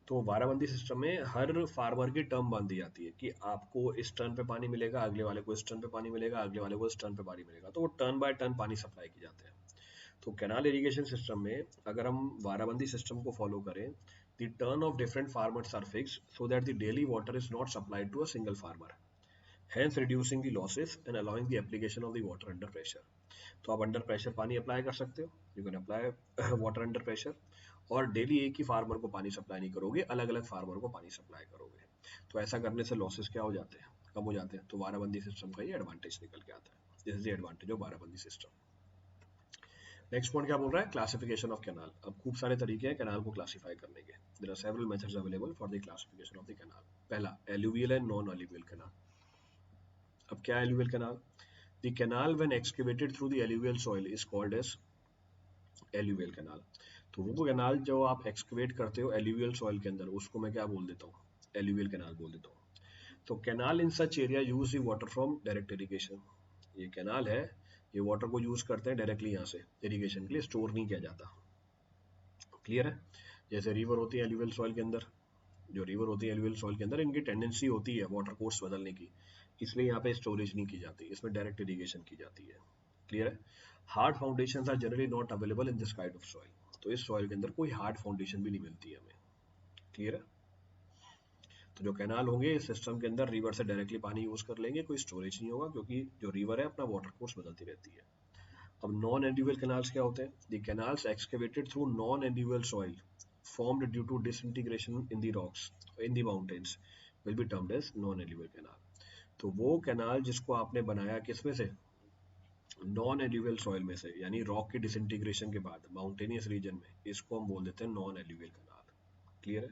तो वाराबंदी सिस्टम में हर फार्मर की टर्म बांध दी जाती है कि आपको इस टर्न पे पानी मिलेगा, अगले वाले को इस टर्न पे पानी मिलेगा, अगले वाले को इस टर्न पे पानी मिलेगा। तो वो टर्न बाय टर्न पानी सप्लाई की जाते हैं। तो कैनाल इरिगेशन सिस्टम में अगर हम वाराबंदी सिस्टम को फॉलो करें, the turn of different farmers are fixed so that the daily water is not supplied to a single farmer, hence reducing the losses and allowing the application of the water under pressure. तो आप under pressure पानी apply कर सकते हो, you can apply water under pressure, और daily एक ही farmer को पानी सप्लाई नहीं करोगे, अलग अलग फार्मर को पानी सप्लाई करोगे। तो ऐसा करने से लॉसेस क्या हो जाते हैं? कम हो जाते हैं। तो वाराबंदी सिस्टम का ये एडवांटेज निकल के आता है। This is the advantage of warabandi system. Next point क्या बोल रहा है? Classification of canal. अब खूब सारे तरीके हैं कैनाल को क्लासिफाई करने के। There are several methods available for the classification of the canal. पहला, alluvial and non alluvial canal. अब क्या है alluvial canal? The canal when excavated through the alluvial soil is called as alluvial canal. तो वो canal जो आप excavate करते हो एलुवियल सॉइल के अंदर, उसको मैं क्या बोल देता हूँ? एलुवियल कैनाल बोल देता हूँ। तो canal in such area use the water from direct irrigation. ये कैनाल है, ये वाटर को यूज करते हैं डायरेक्टली यहाँ से इरिगेशन के लिए, स्टोर नहीं किया जाता। क्लियर है? जैसे रिवर होती है एलुवियल सॉइल के अंदर, जो रिवर होती है एलुवियल सॉइल के अंदर, इनकी टेंडेंसी होती है वाटर कोर्स बदलने की, इसलिए यहाँ पे स्टोरेज नहीं की जाती, इसमें डायरेक्ट इरिगेशन की जाती है। क्लियर है? Hard foundations are generally not available in this kind of soil. तो इस सॉइल के अंदर कोई हार्ड फाउंडेशन भी नहीं मिलती है हमें। क्लियर है? तो जो कैनाल होंगे इस सिस्टम के अंदर रिवर से डायरेक्टली पानी यूज कर लेंगे, कोई स्टोरेज नहीं होगा, क्योंकि जो रिवर है अपना वाटर कोर्स बदलती रहती है। अब नॉन एल्यूवियल कैनाल्स क्या होते हैं? The canals excavated through non alluvial soil formed due to disintegration in the rocks in the mountains will be termed as non alluvial canal। तो वो कैनाल जिसको आपने बनाया किसमें से? नॉन एल्यूवियल सॉइल में से, यानी रॉक के डिसइंटीग्रेशन के बाद माउंटेनियस रीजन में, इसको हम बोल देते हैं नॉन एल्यूवियल कैनाल। क्लियर है?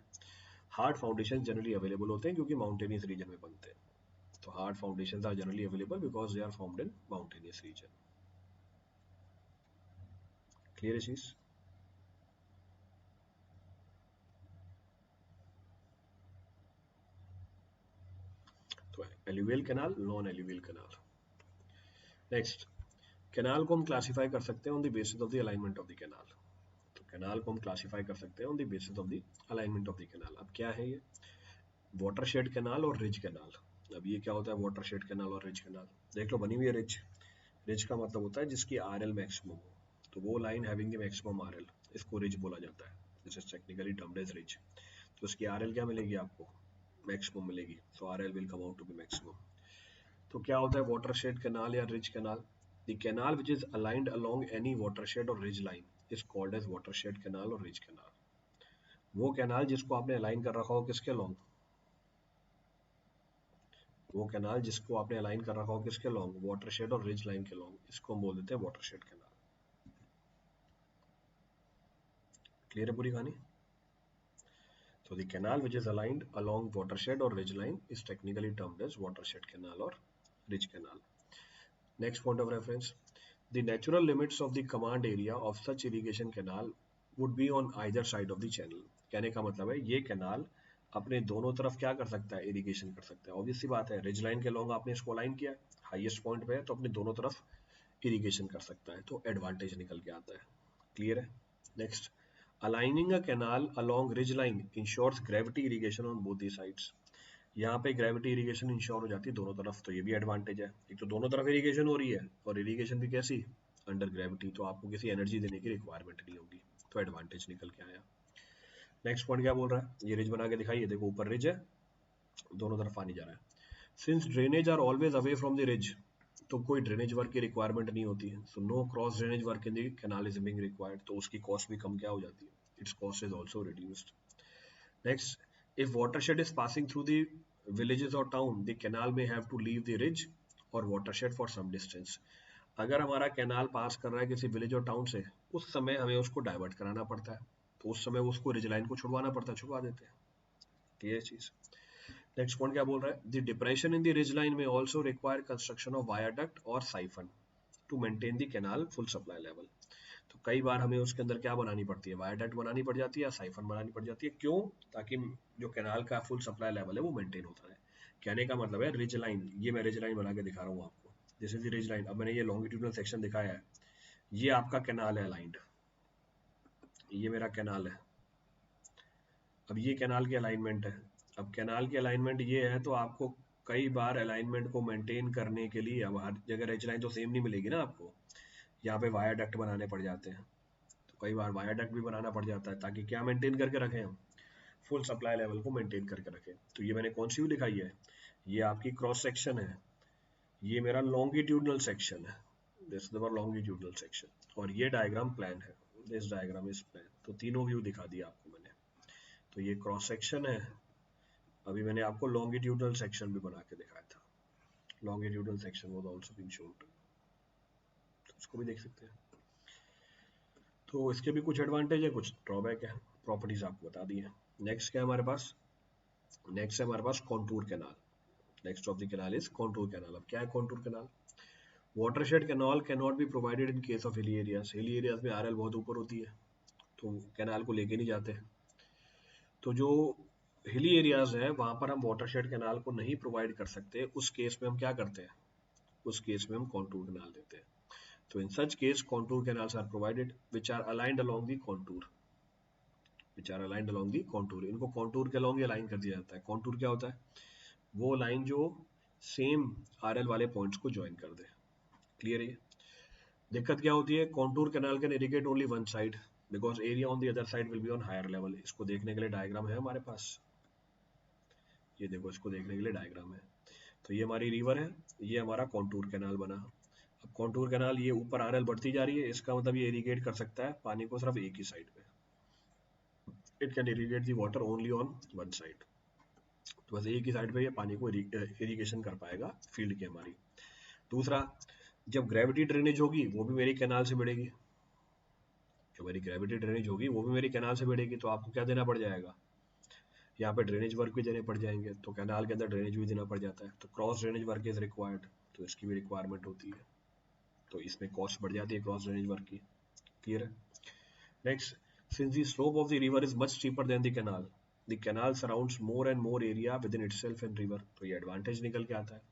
हार्ड फाउंडेशन जनरली अवेलेबल होते हैं क्योंकि माउंटेनियस रीजन में बनते हैं। तो hard foundations are generally available because they are formed in mountainous region. Clear है चीज? तो alluvial canal, non alluvial canal. Next, canal को हम क्लासिफाई कर सकते हैं on the basis of the alignment of the canal. तो कैनाल को हम क्लासिफाई कर सकते हैं on the basis of the alignment of the canal. अब क्या है ये? वाटरशेड कैनाल और रिज कैनाल। अब ये क्या होता है वाटरशेड कैनाल और रिज कैनाल? देख लो बनी हुई है रिज। रिज का मतलब होता है जिसकी आरएल मैक्सिमम हो, तो वो line having the maximum RL, इसको रिज बोला जाता है। This is technically termed as ridge. तो उसकी आरएल क्या मिलेगी आपको? मैक्सिमम मिलेगी। So RL will come out to be maximum. तो क्या होता है watershed canal या ridge canal? The canal which is aligned along any watershed or ridge line is called as watershed canal or ridge canal. वो canal जिसको आपने align कर रखा हो किसके लॉन्ग, वो कैनाल जिसको आपने अलाइन कर रखा हो किसके लॉन्ग, वाटरशेड और रिज लाइन के लॉन्ग, इसको हम बोल देते हैं वाटरशेड कैनाल। क्लियर है पूरी कहानी? So the canal which is aligned along watershed or ridge line is technically termed as watershed canal or ridge canal. Next point of reference, the natural limits of the command area of such irrigation canal would be on either side of the channel. कहने का मतलब है ये canal अपने दोनों तरफ क्या कर सकता है, इरिगेशन कर सकता है। ऑब्वियस सी बात है, रिज लाइन के लॉन्ग आपने इसको अलाइन किया, हाईएस्ट पॉइंट पे है, तो अपने दोनों तरफ इरिगेशन कर सकता है, तो एडवांटेज निकल के आता है। क्लियर है? Next, aligning a canal along ridge line ensures gravity irrigation on both the sides. यहाँ पे ग्रेविटी इरिगेशन इंश्योर हो जाती है दोनों तरफ, तो ये भी एडवांटेज है। एक तो दोनों तरफ इरिगेशन हो रही है और इरिगेशन भी कैसी, अंडर ग्रेविटी, तो आपको किसी एनर्जी देने की रिक्वायरमेंट नहीं होगी, तो एडवांटेज निकल के आया। नेक्स्ट पॉइंट क्या बोल रहा है, ये रिज बना के दिखाइए, देखो ऊपर रिज है, दोनों तरफ पानी जा रहा है। Since drainage are always away from the ridge, तो कोई ड्रेनेज वर्क की रिक्वायरमेंट नहीं होती है, so no cross drainage work in the canal is being required, तो उसकी कॉस्ट भी कम क्या हो जाती है, its cost is also reduced. Next, if watershed is passing through the villages or town, the canal may have to leave the ridge or watershed for some distance. अगर हमारा कैनाल पास कर रहा है किसी विलेज और टाउन से, उस समय हमें उसको डाइवर्ट कराना पड़ता है, तो उस समय उसको रिज लाइन को छुड़वाना पड़ता है, छुड़वा देते हैं। ये चीज। नेक्स्ट पॉइंट क्या बोल रहा है, the depression in the ridge line may also require construction of viaduct और siphon to maintain the canal full supply level. तो कई बार हमें उसके अंदर क्या बनानी पड़ती है, वायाडक्ट बनानी पड़ जाती है या साइफन बनानी पड़ जाती है। क्यों? ताकि जो कैनाल का फुल सप्लाई लेवल है वो मेंटेन होता है। कहने का मतलब है रिज लाइन, ये मैं रिज लाइन बना के दिखा रहा हूँ आपको, this is the ridge line. अब मैंने ये लॉन्गिट्यूडनल सेक्शन दिखाया है, ये आपका कैनाल है अलाइंड, ये मेरा कैनाल है। अब ये कैनाल की अलाइनमेंट है, अब कैनाल की अलाइनमेंट ये है, तो आपको कई बार अलाइनमेंट को मेंटेन करने के लिए, अब हर जगह रिज लाइन तो सेम नहीं मिलेगी ना आपको, यहाँ पे वायाडक्ट बनाने पड़ जाते हैं, तो कई बार वायाडक्ट भी बनाना पड़ जाता है, ताकि क्या मेंटेन करके रखें हम, फुल सप्लाई लेवल को मेंटेन करके रखें। तो ये मैंने कौन सी भी दिखाई है, ये आपकी क्रॉस सेक्शन है, ये मेरा लॉन्गिट्यूडनल सेक्शन है, दिस इज लॉन्गिट्यूडनल सेक्शन, और ये डायग्राम प्लान है, दिस डायग्राम इज प्लान, तो तीनों व्यू दिखा दिया आपको मैंने। तो ये क्रॉस सेक्शन है, अभी मैंने आपको लॉन्गिट्यूडनल सेक्शन भी बना के दिखाया था, longitudinal section was also being shown, तो इसको भी देख सकते हैं। तो इसके भी कुछ एडवांटेज है, कुछ ड्रॉबैक है, प्रॉपर्टीज आपको बता दी है। नेक्स्ट क्या है हमारे पास, नेक्स्ट है हमारे पास contour canal. Next of the canal is contour canal. अब क्या है contour canal, watershed canal can not be provided in case of hilly areas. Hilly areas में आरएल बहुत ऊपर होती है, तो कैनाल को लेके नहीं जाते, तो जो हिली एरियाज है वहां पर हम वाटरशेड कैनाल को नहीं प्रोवाइड कर सकते, उस केस में हम क्या करते हैं, उस केस में हम कॉन्टूर कैनाल देते हैं। तो in such case contour canals are provided which are aligned along the contour, which are aligned along the contour, इनको कॉन्टूर के अलोंग ही अलाइन कर दिया जाता है। कॉन्टूर क्या होता है, वो लाइन जो सेम आरएल वाले पॉइंट्स को ज्वाइन कर दे। क्लियर है? दिक्कत क्या होती है, contour canal can irrigate only one side because area on the other side will be on higher level. इसको देखने के लिए डायग्राम है हमारे पास, ये देखो, इसको देखने के लिए डायग्राम है। तो ये हमारी रिवर है, ये हमारा कॉन्टूर कैनाल बना। अब कॉन्टूर कैनाल ये ऊपर आरएल बढ़ती जा रही है, इसका मतलब ये इरिगेट कर सकता है पानी को सिर्फ एक ही साइड पे, it can irrigate the water only on one side, तो बस एक ही साइड पे ये पानी को इरिगेशन कर पाएगा फील्ड की हमारी। दूसरा, जब ग्रेविटी ड्रेनेज होगी वो भी मेरी कैनाल से बढ़ेगी, जो मेरी ग्रेविटी ड्रेनेज होगी वो भी मेरी कैनाल से बढ़ेगी, तो आपको क्या देना पड़ जाएगा, यहाँ पे ड्रेनेज वर्क भी देने पड़ जाएंगे, तो कैनाल के अंदर ड्रेनेज भी देना पड़ जाता है, तो cross drainage work is required, तो इसकी भी रिक्वायरमेंट होती है, तो इसमें कॉस्ट बढ़ जाती है क्रॉस ड्रेनेज वर्क की। क्लियर है? Next, since the slope of the river is much steeper than the canal, the canal surrounds more and more area within itself in river, तो ये एडवांटेज निकल के आता है।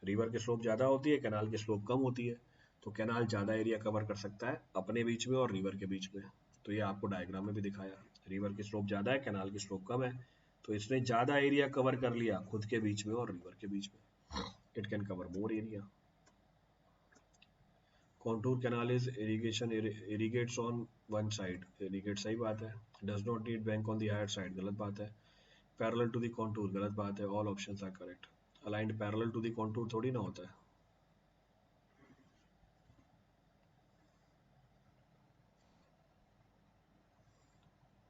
रिवर की slope ज़्यादा होती है, कैनाल की स्लोप कम होती है, तो कैनाल ज़्यादा एरिया कवर कर सकता है अपने बीच में और रिवर के बीच में। तो ये आपको डायग्राम में भी दिखाया, रिवर की स्लोप ज़्यादा है, कैनाल की स्लोप कम है, तो इसने ज़्यादा एरिया कवर कर लिया खुद के बीच में और रिवर के बीच में, it can cover more area. Contour canal is irrigation irrigates on one side, irrigate सही बात है, does not need bank on the higher side गलत बात है, पैरेलल टू द कॉन्टूर गलत बात है, all options are correct. Aligned parallel to the contour थोड़ी ना होता है।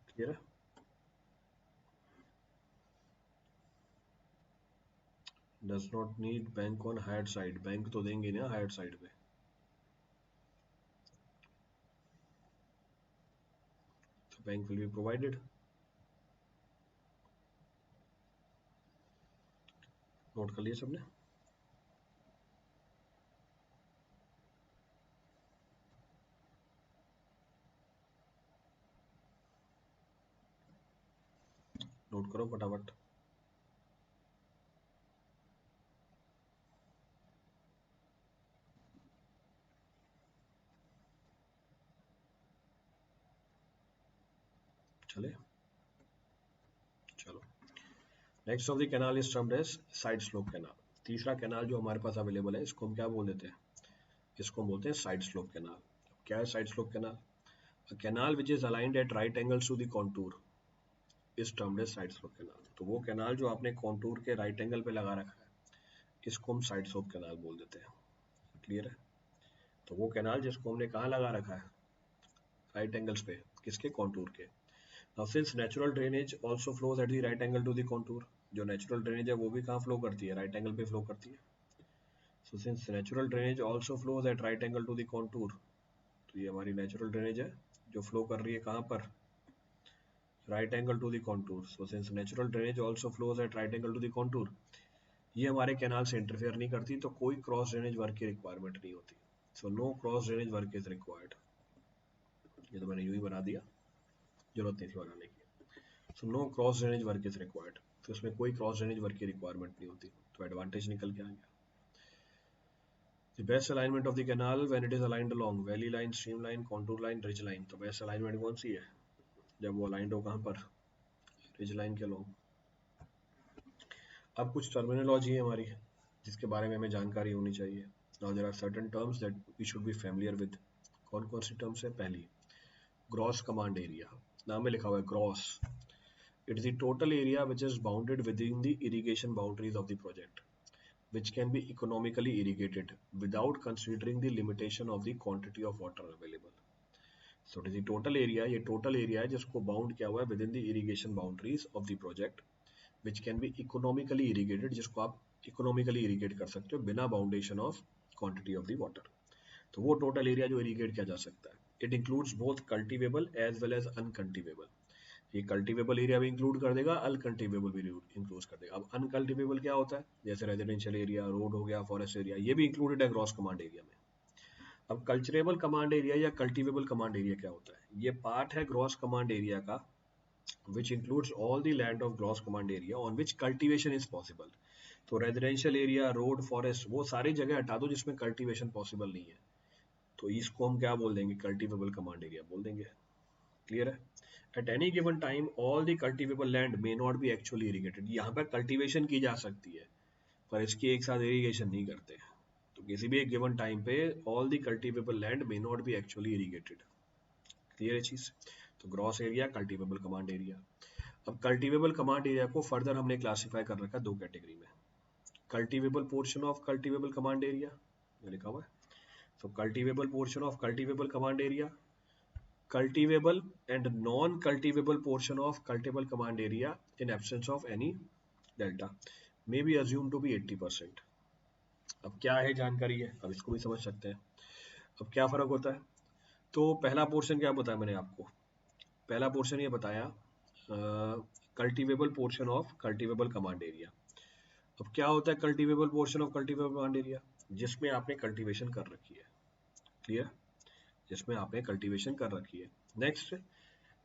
क्लियर है? Does not need bank on higher side, bank तो देंगे ना हायर साइड पे, तो bank will be provided. Note कर लिया सबने? नोट करो फटाफट। चले, चलो। Next of the canal is termed as side slope canal. तीसरा कैनाल जो हमारे पास अवेलेबल है इसको हम क्या बोल देते हैं? इसको हम बोलते हैं साइड स्लोप कैनाल। क्या है side slope canal? A canal which is aligned at right angles to the contour is termed as side slope canal. तो वो कैनाल जो आपने कॉन्टूर के राइट एंगल पे लगा रखा है इसको हम साइड स्लोप कैनाल बोल देते हैं। क्लियर है? तो वो कैनाल जिसको हमने कहाँ लगा रखा है? राइट एंगल्स पे, किसके? कॉन्टूर के। Now since natural drainage also flows at the right angle to the contour, जो नेचुरल ड्रेनेज है वो भी कहाँ फ्लो करती है? राइट एंगल पे फ्लो करती है। So since natural drainage also flows at right angle to the contour, तो ये हमारी नेचुरल ड्रेनेज है जो फ्लो कर रही है कहाँ पर? Right angle to the contour. So since natural drainage also flows at right angle to the contour, ये हमारे कैनाल से इंटरफेयर नहीं करती, तो कोई क्रॉस ड्रेनेज वर्क की रिक्वायरमेंट नहीं होती। So no cross drainage work is required. ये तो मैंने यूं ही बना दिया, जरूरत नहीं थी बनाने की। So no cross drainage work is required, तो इसमें कोई क्रॉस ड्रेनेज वर्क की रिक्वायरमेंट नहीं होती, तो एडवांटेज निकल के आ गया। The best alignment of the canal when it is aligned along valley line, stream line, contour line, ridge line। तो बेस्ट अलाइनमेंट कौन सी है? जब वो अलाइंड हो कहाँ पर? रिज लाइन के along। अब कुछ टर्मिनोलॉजी है हमारी जिसके बारे में हमें जानकारी होनी चाहिए। Now there are certain terms that we should be familiar with। कौन कौन सी टर्म्स है? पहली, ग्रॉस कमांड एरिया। नाम में लिखा हुआ है gross. It is the total area which is bounded within the irrigation boundaries of the project, which can be economically irrigated without considering the limitation of the quantity of water available। So it is the total area, ये total area है जिसको bound किया हुआ है within the irrigation boundaries of the project, which can be economically irrigated, जिसको आप economically irrigate कर सकते हो बिना बाउंडेशन of quantity of the water। तो वो टोटल एरिया जो इरीगेट किया जा सकता है, it includes both cultivable as well as uncultivable. ये कल्टिवेबल एरिया भी इंक्लूड कर देगा, अनकल्टिवेबल भी इंक्लूड कर देगा। अब अनकल्टिवेबल क्या होता है? जैसे रेजिडेंशियल एरिया, रोड हो गया, फॉरेस्ट एरिया, ये भी इंक्लूडेड है ग्रॉस कमांड एरिया में। अब कल्चरेबल कमांड एरिया या कल्टिवेबल कमांड एरिया क्या होता है? ये पार्ट है ग्रॉस कमांड एरिया का which includes all the land of gross command area on which cultivation is possible। तो रेजिडेंशियल एरिया, रोड, फॉरेस्ट, वो सारी जगह हटा दो जिसमें कल्टीवेशन पॉसिबल नहीं है, तो इसको हम क्या बोल देंगे? कल्टिवेबल कमांड एरिया बोल देंगे। क्लियर है? At any given time all the cultivable land may not be actually irrigated. यहाँ पर कल्टिवेशन की जा सकती है पर इसकी एक साथ इरिगेशन नहीं करते। तो किसी भी एक गिवन टाइम पे all the cultivable land may not be actually irrigated. Clear है चीज? तो gross area, cultivable command area. अब कल्टिवेबल कमांड एरिया को फर्दर हमने क्लासिफाई कर रखा है दो कैटेगरी में। Cultivable portion of cultivable command area, लिखा हुआ है। So cultivable portion of cultivable command area, cultivable and non-cultivable portion of cultivable command area in absence of any delta may be assumed to be 80%। अब क्या है जानकारी है, अब इसको भी समझ सकते हैं। अब क्या फर्क होता है? तो पहला पोर्शन क्या बताया मैंने आपको? पहला पोर्शन ये बताया cultivable portion of cultivable command area. अब क्या होता है cultivable portion of cultivable command area? जिसमें आपने कल्टीवेशन कर रखी है। क्लियर? जिसमें आपने कल्टीवेशन कर रखी है। Next,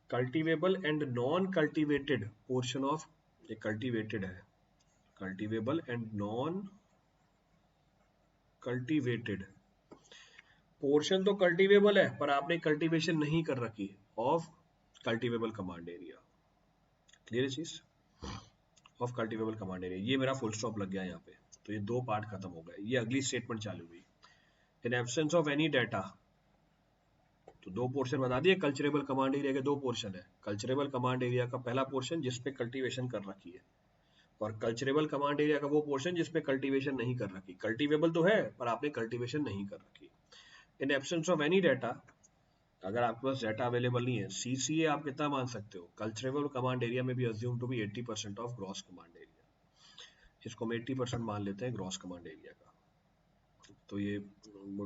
cultivable and non cultivated portion of, ये कल्टीवेटेड है, cultivable and non cultivated portion तो कल्टीवेबल है पर आपने कल्टीवेशन नहीं कर रखी of cultivable command area. Clear चीज? ऑफ कल्टीवेबल कमांड एरिया, ये मेरा फुल स्टॉप लग गया यहाँ पे, तो ये दो पार्ट खत्म हो गए। ये अगली स्टेटमेंट चालू हुई, in absence of any data. तो दो पोर्शन बता दिए कल्चरेबल कमांड एरिया के, दो पोर्शन है। कल्चरेबल कमांड एरिया का पहला पोर्शन जिसपे कल्टीवेशन कर रखी है, और कल्चरेबल कमांड एरिया का वो पोर्शन जिसमें कल्टीवेशन नहीं कर रखी, कल्टीवेबल तो है पर आपने कल्टीवेशन नहीं कर रखी। In absence of any data, अगर आपके पास डाटा अवेलेबल नहीं है, सीसीए आप कितना मान सकते हो, कल्चरेबल कमांड एरिया में भी assume to be 80% of gross command area. इसको हम 80% मान लेते हैं ग्रॉस कमांड एरिया का। तो ये वो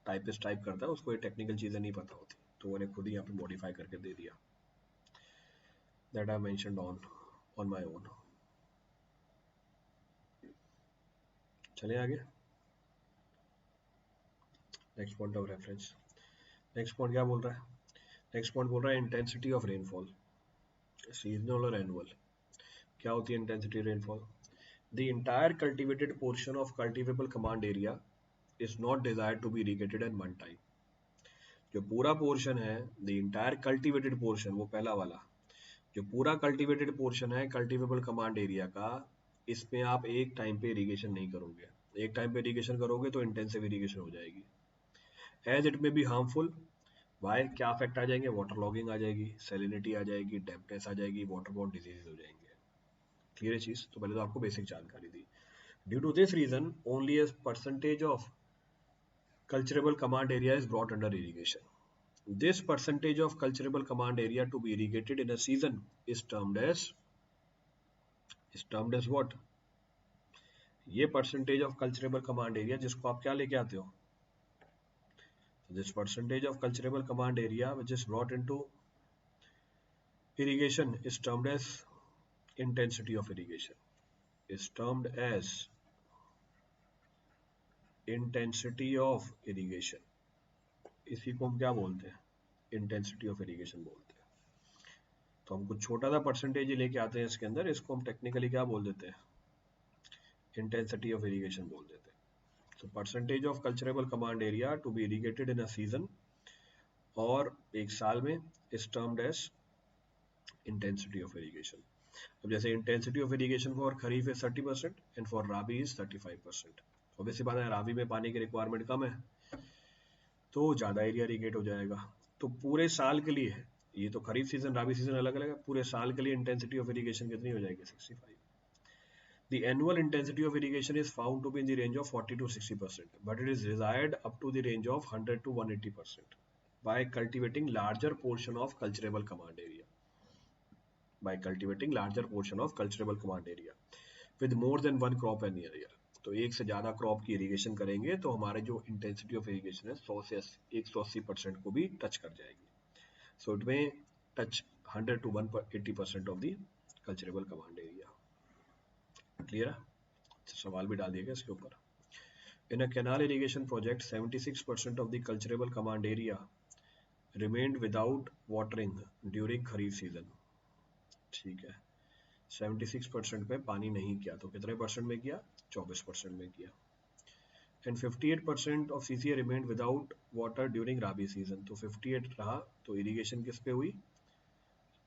टाइपिस्ट टाइप करता है, उसको ये टेक्निकल चीजें नहीं पता होती, तो मैंने खुद ही यहाँ पे मॉडिफाई करके दे दिया। That I mentioned on my own. चले आगे, next point of reference. Next point क्या बोल रहा है, नेक्स्ट पॉइंट बोल रहा है इंटेंसिटी ऑफ रेनफॉल, सीजनल और एनुअल। क्या होती है intensity rainfall? The entire cultivated portion of cultivable command area is not desired to be irrigated at one time. जो पूरा पोर्शन है, द इंटायर कल्टिवेटेड पोर्शन, वो पहला वाला, जो पूरा कल्टिवेटेड पोर्शन है कल्टिवेबल कमांड एरिया का, इसमें आप एक टाइम पे इरिगेशन नहीं करोगे। एक टाइम पे इरिगेशन करोगे तो इंटेंसिव इरिगेशन हो जाएगी। एज इट में बी हार्मफुल, वाई, क्या इफेक्ट आ जाएंगे, वाटर लॉगिंग आ जाएगी, सैलिनिटी आ जाएगी, डेम्पनेस आ जाएगी, वाटर बॉर्न डिजीज हो जाएंगे। क्लियर है चीज? तो पहले तो आपको बेसिक जानकारी दी। Due to this reason only a percentage of culturable command area is brought under irrigation. This percentage of culturable command area to be irrigated in a season is termed as what? ये percentage of culturable command area जिसको आप क्या लेके आते हो, this percentage of culturable command area which is brought into irrigation is termed as intensity of irrigation, is termed as intensity of irrigation. इसी को हम क्या बोलते हैं, इंटेंसिटी ऑफ इरिगेशन बोलते हैं। तो हम कुछ छोटा सा परसेंटेज ही लेके आते हैं इसके अंदर, इसको हम टेक्निकली क्या बोल देते हैं, इंटेंसिटी ऑफ इरिगेशन बोल देते हैं। तो percentage of culturable command area to be irrigated in a season, और एक साल में, is termed as intensity of irrigation. अब जैसे intensity of irrigation for kharif is 30% and for rabi is 35%। Obviously बात है, राबी में पानी की रिक्वायरमेंट कम है तो ज़्यादा एरिया इरिगेट हो जाएगा। तो पूरे साल के लिए, ये तो खरीफ सीजन राबी सीजन अलग अलग है, पूरे साल के लिए इंटेंसिटी ऑफ इरिगेशन कितनी हो जाएगी, 65। The annual intensity of irrigation is found to be in the range of 40 to 60%, but it is desired up to the range of 100 to 180% by cultivating larger portion of cultivable command area. By cultivating larger portion of cultivable command area with more than one crop in a year. तो एक से ज़्यादा crop की irrigation करेंगे तो हमारे जो intensity of irrigation है 100 से 180% को भी टच कर जाएगी। So it may touch 100 to 180% of the culturable command area. Clear है? सवाल भी डाल दिया गया इसके ऊपर। In a canal irrigation project 76% of the culturable command area remained without watering during kharif season. ठीक है, 76% पे पानी नहीं किया तो कितने परसेंट में किया, 24% में किया। And 58% of CCA remained without water during rabi season. तो 58 रहा तो इरिगेशन किस पे हुई,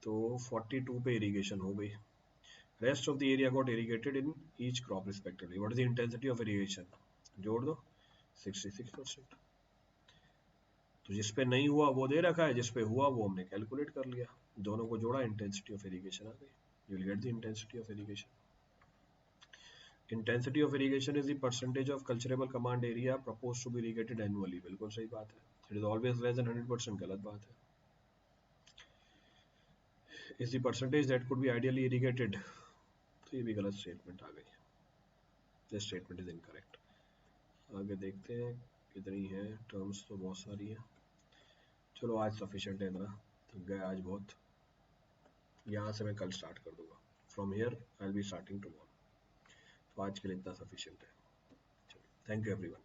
तो 42 पे इरिगेशन हो गई। Rest of the area got irrigated in each crop respectively. What is the intensity of irrigation, जोड़ दो 66%। तो जिस पे नहीं हुआ वो दे रखा है, जिस पे हुआ वो हमने कैलकुलेट कर लिया, दोनों को जोड़ा, इंटेंसिटी ऑफ इरिगेशन आ गई। You will get the intensity of irrigation. Intensity of irrigation is the percentage of cultivable command area proposed to be irrigated annually। बिल्कुल सही बात है। It is always less than 100%, गलत बात है। Is the percentage that could be ideally irrigated, तो ये भी गलत स्टेटमेंट आ गई। This statement is incorrect। आगे देखते हैं कितनी है, टर्म्स तो बहुत सारी है। चलो आज सफिशिएंट है, इतना थक गए आज बहुत। यहाँ से मैं कल स्टार्ट कर दूंगा, from here I will be starting tomorrow. तो आज के लिए इतना सफिशिएंट है। Thank you everyone.